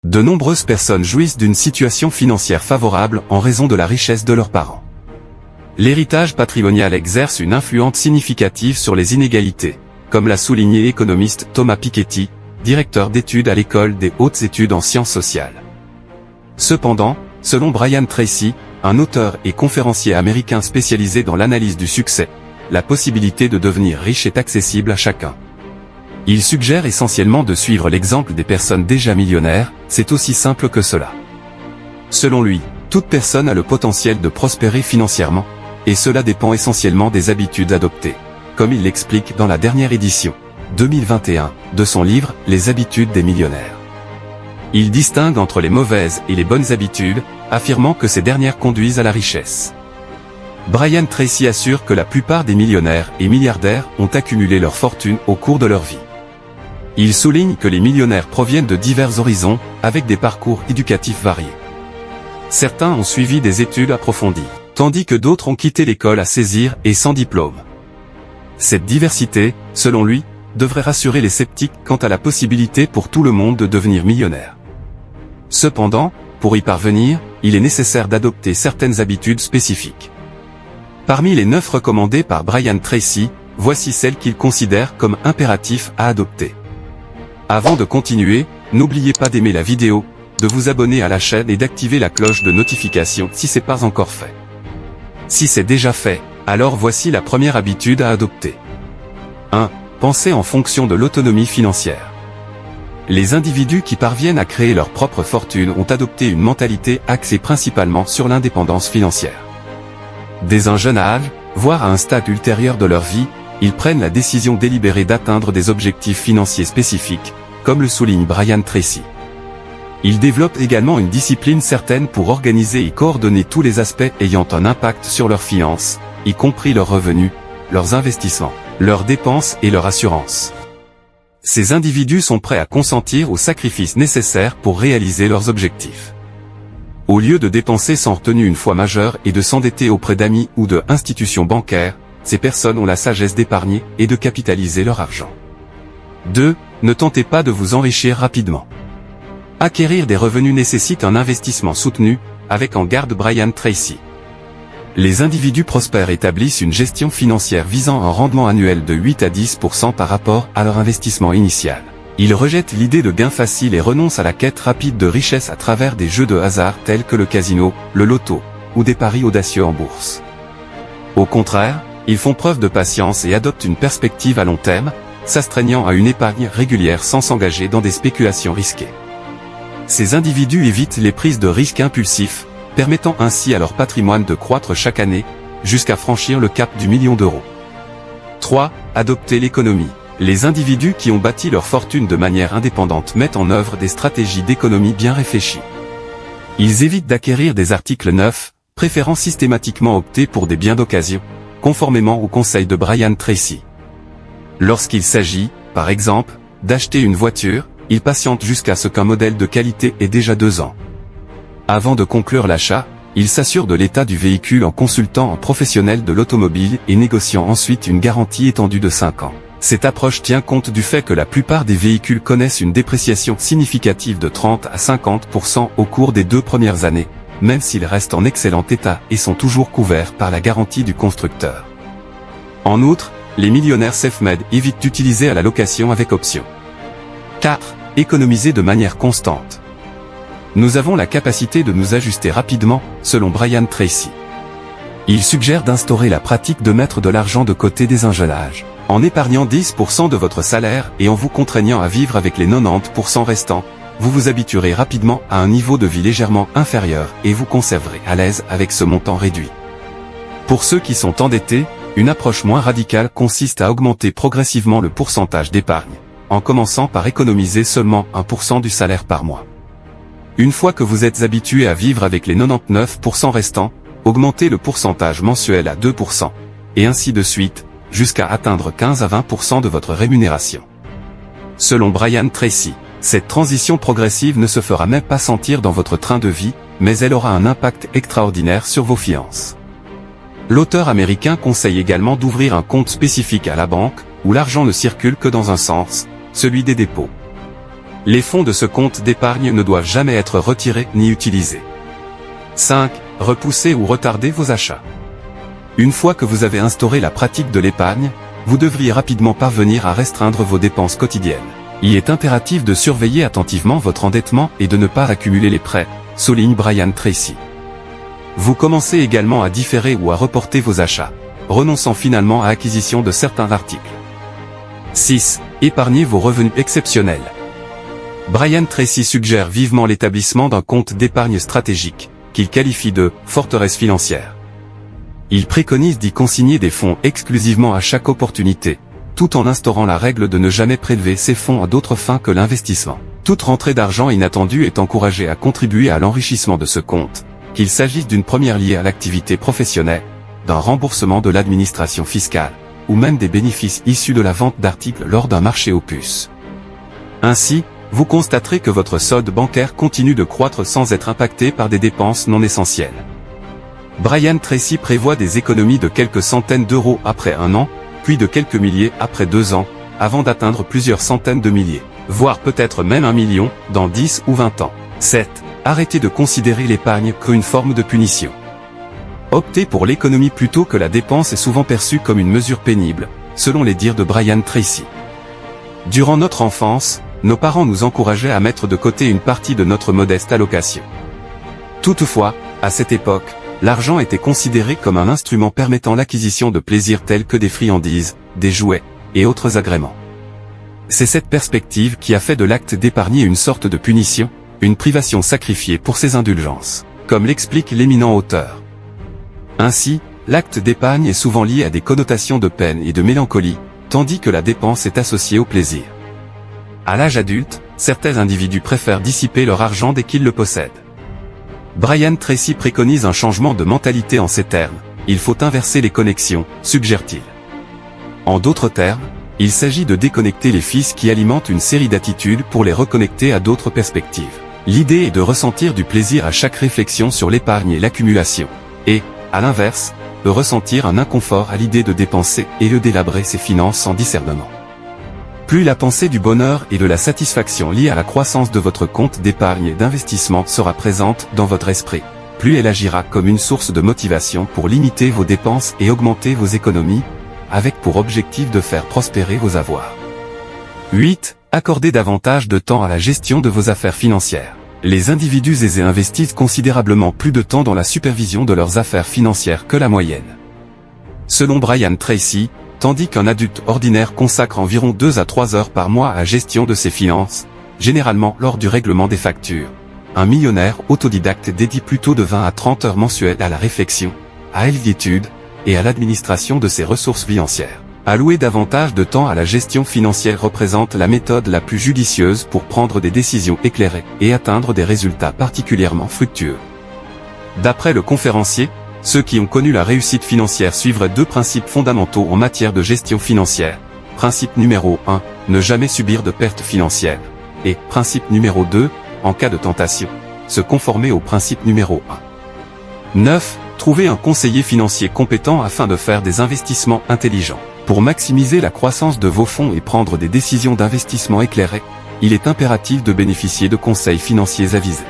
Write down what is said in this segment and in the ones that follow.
De nombreuses personnes jouissent d'une situation financière favorable en raison de la richesse de leurs parents. L'héritage patrimonial exerce une influence significative sur les inégalités, comme l'a souligné l'économiste Thomas Piketty, directeur d'études à l'École des hautes études en sciences sociales. Cependant, selon Brian Tracy, un auteur et conférencier américain spécialisé dans l'analyse du succès, la possibilité de devenir riche est accessible à chacun. Il suggère essentiellement de suivre l'exemple des personnes déjà millionnaires, c'est aussi simple que cela. Selon lui, toute personne a le potentiel de prospérer financièrement, et cela dépend essentiellement des habitudes adoptées, comme il l'explique dans la dernière édition, 2021, de son livre « Les habitudes des millionnaires ». Il distingue entre les mauvaises et les bonnes habitudes, affirmant que ces dernières conduisent à la richesse. Brian Tracy assure que la plupart des millionnaires et milliardaires ont accumulé leur fortune au cours de leur vie. Il souligne que les millionnaires proviennent de divers horizons, avec des parcours éducatifs variés. Certains ont suivi des études approfondies, tandis que d'autres ont quitté l'école à saisir et sans diplôme. Cette diversité, selon lui, devrait rassurer les sceptiques quant à la possibilité pour tout le monde de devenir millionnaire. Cependant, pour y parvenir, il est nécessaire d'adopter certaines habitudes spécifiques. Parmi les 9 recommandées par Brian Tracy, voici celles qu'il considère comme impératifs à adopter. Avant de continuer, n'oubliez pas d'aimer la vidéo, de vous abonner à la chaîne et d'activer la cloche de notification si ce n'est pas encore fait. Si c'est déjà fait, alors voici la première habitude à adopter. 1. Pensez en fonction de l'autonomie financière. Les individus qui parviennent à créer leur propre fortune ont adopté une mentalité axée principalement sur l'indépendance financière. Dès un jeune âge, voire à un stade ultérieur de leur vie, ils prennent la décision délibérée d'atteindre des objectifs financiers spécifiques, comme le souligne Brian Tracy. Ils développent également une discipline certaine pour organiser et coordonner tous les aspects ayant un impact sur leurs finances, y compris leurs revenus, leurs investissements, leurs dépenses et leur assurance. Ces individus sont prêts à consentir aux sacrifices nécessaires pour réaliser leurs objectifs. Au lieu de dépenser sans retenue une fois majeure et de s'endetter auprès d'amis ou de institutions bancaires, ces personnes ont la sagesse d'épargner et de capitaliser leur argent. 2. Ne tentez pas de vous enrichir rapidement. Acquérir des revenus nécessite un investissement soutenu, avec en garde Brian Tracy. Les individus prospères établissent une gestion financière visant un rendement annuel de 8 à 10% par rapport à leur investissement initial. Ils rejettent l'idée de gains faciles et renoncent à la quête rapide de richesse à travers des jeux de hasard tels que le casino, le loto, ou des paris audacieux en bourse. Au contraire, ils font preuve de patience et adoptent une perspective à long terme, s'astreignant à une épargne régulière sans s'engager dans des spéculations risquées. Ces individus évitent les prises de risques impulsifs, permettant ainsi à leur patrimoine de croître chaque année, jusqu'à franchir le cap du million d'euros. 3. Adopter l'économie. Les individus qui ont bâti leur fortune de manière indépendante mettent en œuvre des stratégies d'économie bien réfléchies. Ils évitent d'acquérir des articles neufs, préférant systématiquement opter pour des biens d'occasion, conformément aux conseils de Brian Tracy. Lorsqu'il s'agit, par exemple, d'acheter une voiture, ils patientent jusqu'à ce qu'un modèle de qualité ait déjà 2 ans. Avant de conclure l'achat, ils s'assurent de l'état du véhicule en consultant un professionnel de l'automobile et négociant ensuite une garantie étendue de 5 ans. Cette approche tient compte du fait que la plupart des véhicules connaissent une dépréciation significative de 30 à 50% au cours des 2 premières années, même s'ils restent en excellent état et sont toujours couverts par la garantie du constructeur. En outre, les millionnaires self-made évitent d'utiliser à la location avec option. 4. Économiser de manière constante. Nous avons la capacité de nous ajuster rapidement, selon Brian Tracy. Il suggère d'instaurer la pratique de mettre de l'argent de côté dès un jeune âge, en épargnant 10% de votre salaire et en vous contraignant à vivre avec les 90% restants. Vous vous habituerez rapidement à un niveau de vie légèrement inférieur et vous conserverez à l'aise avec ce montant réduit. Pour ceux qui sont endettés, une approche moins radicale consiste à augmenter progressivement le pourcentage d'épargne, en commençant par économiser seulement 1% du salaire par mois. Une fois que vous êtes habitué à vivre avec les 99% restants, augmentez le pourcentage mensuel à 2%, et ainsi de suite, jusqu'à atteindre 15 à 20% de votre rémunération. Selon Brian Tracy, cette transition progressive ne se fera même pas sentir dans votre train de vie, mais elle aura un impact extraordinaire sur vos finances. L'auteur américain conseille également d'ouvrir un compte spécifique à la banque, où l'argent ne circule que dans un sens, celui des dépôts. Les fonds de ce compte d'épargne ne doivent jamais être retirés ni utilisés. 5. Repousser ou retarder vos achats. Une fois que vous avez instauré la pratique de l'épargne, vous devriez rapidement parvenir à restreindre vos dépenses quotidiennes. Il est impératif de surveiller attentivement votre endettement et de ne pas accumuler les prêts, souligne Brian Tracy. Vous commencez également à différer ou à reporter vos achats, renonçant finalement à l'acquisition de certains articles. 6. Épargnez vos revenus exceptionnels. Brian Tracy suggère vivement l'établissement d'un compte d'épargne stratégique, qu'il qualifie de « forteresse financière ». Il préconise d'y consigner des fonds exclusivement à chaque opportunité, tout en instaurant la règle de ne jamais prélever ces fonds à d'autres fins que l'investissement. Toute rentrée d'argent inattendue est encouragée à contribuer à l'enrichissement de ce compte, qu'il s'agisse d'une première liée à l'activité professionnelle, d'un remboursement de l'administration fiscale, ou même des bénéfices issus de la vente d'articles lors d'un marché aux puces. Ainsi, vous constaterez que votre solde bancaire continue de croître sans être impacté par des dépenses non essentielles. Brian Tracy prévoit des économies de quelques centaines d'euros après 1 an, puis de quelques milliers après 2 ans, avant d'atteindre plusieurs centaines de milliers, voire peut-être même 1 million, dans 10 ou 20 ans. 7. Arrêtez de considérer l'épargne comme une forme de punition. Opter pour l'économie plutôt que la dépense est souvent perçue comme une mesure pénible, selon les dires de Brian Tracy. Durant notre enfance, nos parents nous encourageaient à mettre de côté une partie de notre modeste allocation. Toutefois, à cette époque, l'argent était considéré comme un instrument permettant l'acquisition de plaisirs tels que des friandises, des jouets, et autres agréments. C'est cette perspective qui a fait de l'acte d'épargner une sorte de punition, une privation sacrifiée pour ses indulgences, comme l'explique l'éminent auteur. Ainsi, l'acte d'épargne est souvent lié à des connotations de peine et de mélancolie, tandis que la dépense est associée au plaisir. À l'âge adulte, certains individus préfèrent dissiper leur argent dès qu'ils le possèdent. Brian Tracy préconise un changement de mentalité en ces termes. Il faut inverser les connexions, suggère-t-il. En d'autres termes, il s'agit de déconnecter les fils qui alimentent une série d'attitudes pour les reconnecter à d'autres perspectives. L'idée est de ressentir du plaisir à chaque réflexion sur l'épargne et l'accumulation. Et, à l'inverse, de ressentir un inconfort à l'idée de dépenser et de délabrer ses finances sans discernement. Plus la pensée du bonheur et de la satisfaction liée à la croissance de votre compte d'épargne et d'investissement sera présente dans votre esprit, plus elle agira comme une source de motivation pour limiter vos dépenses et augmenter vos économies, avec pour objectif de faire prospérer vos avoirs. 8. Accordez davantage de temps à la gestion de vos affaires financières. Les individus aisés investissent considérablement plus de temps dans la supervision de leurs affaires financières que la moyenne. Selon Brian Tracy, tandis qu'un adulte ordinaire consacre environ 2 à 3 heures par mois à la gestion de ses finances, généralement lors du règlement des factures, un millionnaire autodidacte dédie plutôt de 20 à 30 heures mensuelles à la réflexion, à l'étude et à l'administration de ses ressources financières. Allouer davantage de temps à la gestion financière représente la méthode la plus judicieuse pour prendre des décisions éclairées et atteindre des résultats particulièrement fructueux. D'après le conférencier, ceux qui ont connu la réussite financière suivraient 2 principes fondamentaux en matière de gestion financière. Principe numéro 1, ne jamais subir de pertes financières. Et, principe numéro 2, en cas de tentation, se conformer au principe numéro 1. 9. Trouver un conseiller financier compétent afin de faire des investissements intelligents. Pour maximiser la croissance de vos fonds et prendre des décisions d'investissement éclairées, il est impératif de bénéficier de conseils financiers avisés.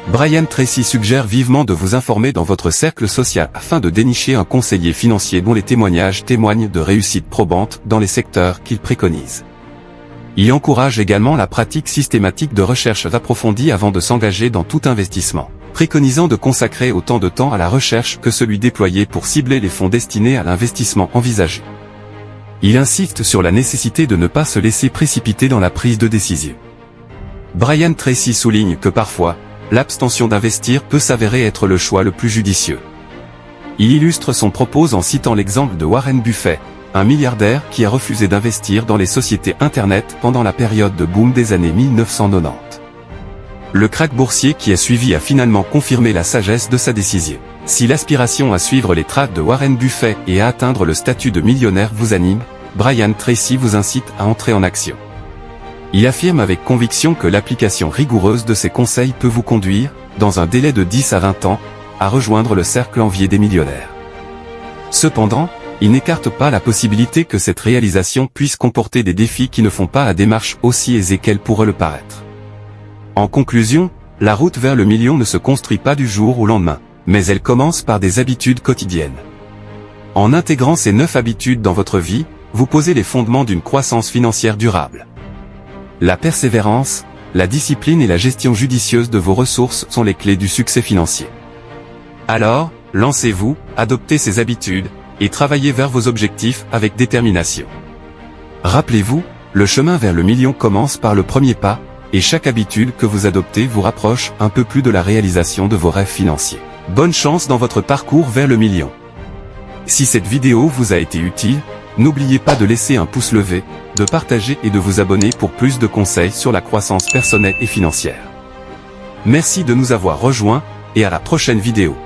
Brian Tracy suggère vivement de vous informer dans votre cercle social afin de dénicher un conseiller financier dont les témoignages témoignent de réussites probantes dans les secteurs qu'il préconise. Il encourage également la pratique systématique de recherches approfondies avant de s'engager dans tout investissement, préconisant de consacrer autant de temps à la recherche que celui déployé pour cibler les fonds destinés à l'investissement envisagé. Il insiste sur la nécessité de ne pas se laisser précipiter dans la prise de décision. Brian Tracy souligne que parfois, l'abstention d'investir peut s'avérer être le choix le plus judicieux. Il illustre son propos en citant l'exemple de Warren Buffett, un milliardaire qui a refusé d'investir dans les sociétés Internet pendant la période de boom des années 1990. Le krach boursier qui a suivi a finalement confirmé la sagesse de sa décision. Si l'aspiration à suivre les traces de Warren Buffett et à atteindre le statut de millionnaire vous anime, Brian Tracy vous incite à entrer en action. Il affirme avec conviction que l'application rigoureuse de ses conseils peut vous conduire, dans un délai de 10 à 20 ans, à rejoindre le cercle envié des millionnaires. Cependant, il n'écarte pas la possibilité que cette réalisation puisse comporter des défis qui ne font pas la démarche aussi aisée qu'elle pourrait le paraître. En conclusion, la route vers le million ne se construit pas du jour au lendemain, mais elle commence par des habitudes quotidiennes. En intégrant ces 9 habitudes dans votre vie, vous posez les fondements d'une croissance financière durable. La persévérance, la discipline et la gestion judicieuse de vos ressources sont les clés du succès financier. Alors, lancez-vous, adoptez ces habitudes, et travaillez vers vos objectifs avec détermination. Rappelez-vous, le chemin vers le million commence par le premier pas, et chaque habitude que vous adoptez vous rapproche un peu plus de la réalisation de vos rêves financiers. Bonne chance dans votre parcours vers le million. Si cette vidéo vous a été utile, n'oubliez pas de laisser un pouce levé, de partager et de vous abonner pour plus de conseils sur la croissance personnelle et financière. Merci de nous avoir rejoints, et à la prochaine vidéo.